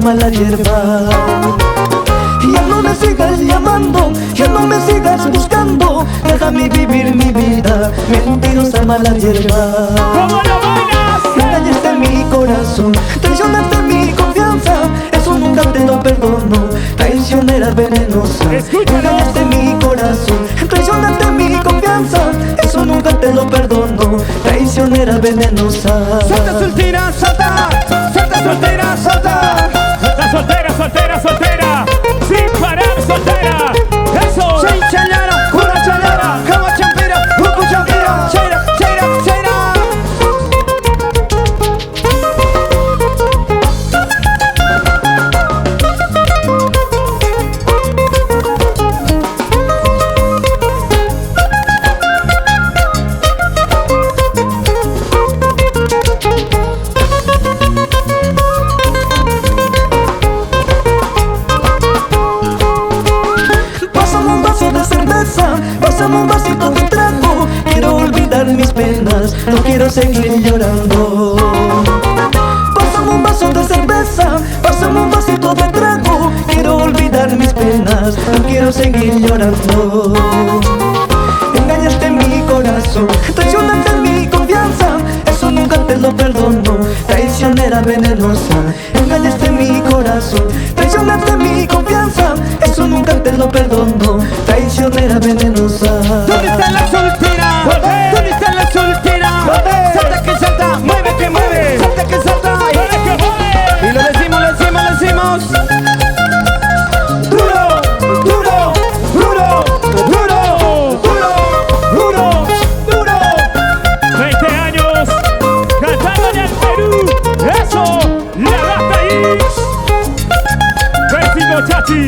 mala hierba. Ya no me sigas llamando, ya no me sigas buscando, déjame vivir mi vida, mentirosa mala hierba. ¿Cómo lo bailas? Engañaste mi corazón, traicionaste mi confianza, eso nunca te lo perdono, traicionera venenosa. Engañaste mi corazón, traicionaste mi confianza, eso nunca te lo perdono, traicionera venenosa. Salta soltera, salta, salta soltera, salta. Salta soltera, soltera, soltera, sin parar soltera. Eso. Chay chalara, cura chalara, jama champera, upu champera, chaira, chaira, chaira. Pásame un vasito de trago, quiero olvidar mis penas, no quiero seguir llorando. Pásame un vaso de cerveza, pásame un vasito de trago, quiero olvidar mis penas, no quiero seguir llorando. Engañaste mi corazón, traicionaste mi confianza, eso nunca te lo perdono, traicionera venenosa. Engañaste mi corazón, traicionaste mi confianza, eso nunca te lo perdono, traicionera venenosa. ¿Dónde está la soltera? ¿Dónde está la soltera? Salta que salta, mueve que mueve, salta que salta. Y lo decimos, lo decimos, lo decimos. Duro, duro, duro, duro, duro, duro, duro. 20 años cantando en el Perú. Eso, la gata X. Vecino Chachi.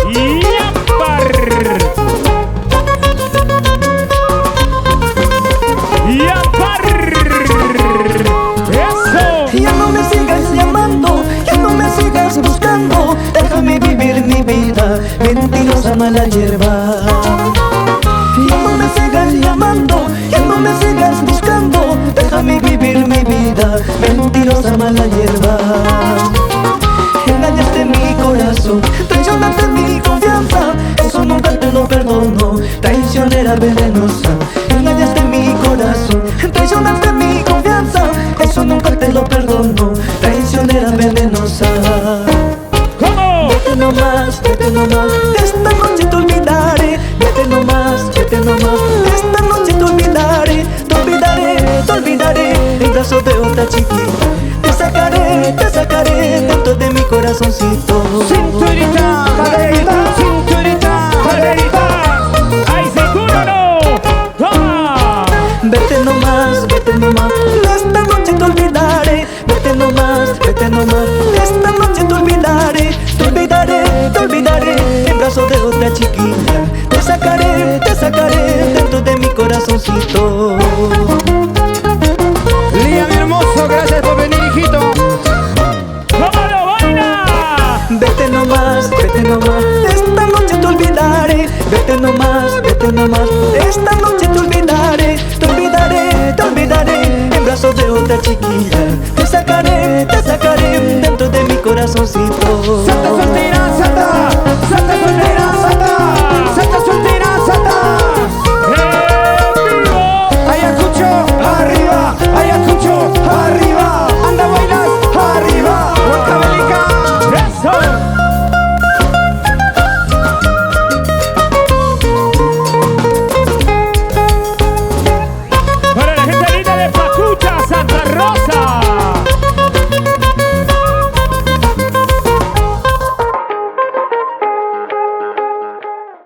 Y Ampar. Y Ampar. Eso. Ya no me sigas llamando, ya no me sigas buscando, déjame vivir mi vida, mentirosa mala hierba. Ya no me sigas llamando, ya no me sigas buscando, déjame vivir mi vida, mentirosa mala hierba. Engañaste mi corazón, traicionaste mi confianza, eso nunca te lo perdono, traicionera venenosa. Engañaste mi corazón, traicionaste mi confianza, eso nunca te lo perdono, traicionera venenosa. ¿Cómo? Vete nomás, esta noche te olvidaré. Vete nomás, esta noche te olvidaré. Te olvidaré, en brazos de otra chiquita. Te sacaré dentro de mi corazoncito. Cinturita, caderita, cinturita, caderita. ¡Ay, seguro no! ¡Toma! Vete nomás, esta noche te olvidaré. Vete nomás, esta noche te olvidaré. Te olvidaré, en brazos de otra chiquilla. Te sacaré dentro de mi corazoncito. Liam hermoso, gracias por venir, hijito. ¿Cómo lo baila? Vete nomás, esta noche te olvidaré. Vete nomás, esta noche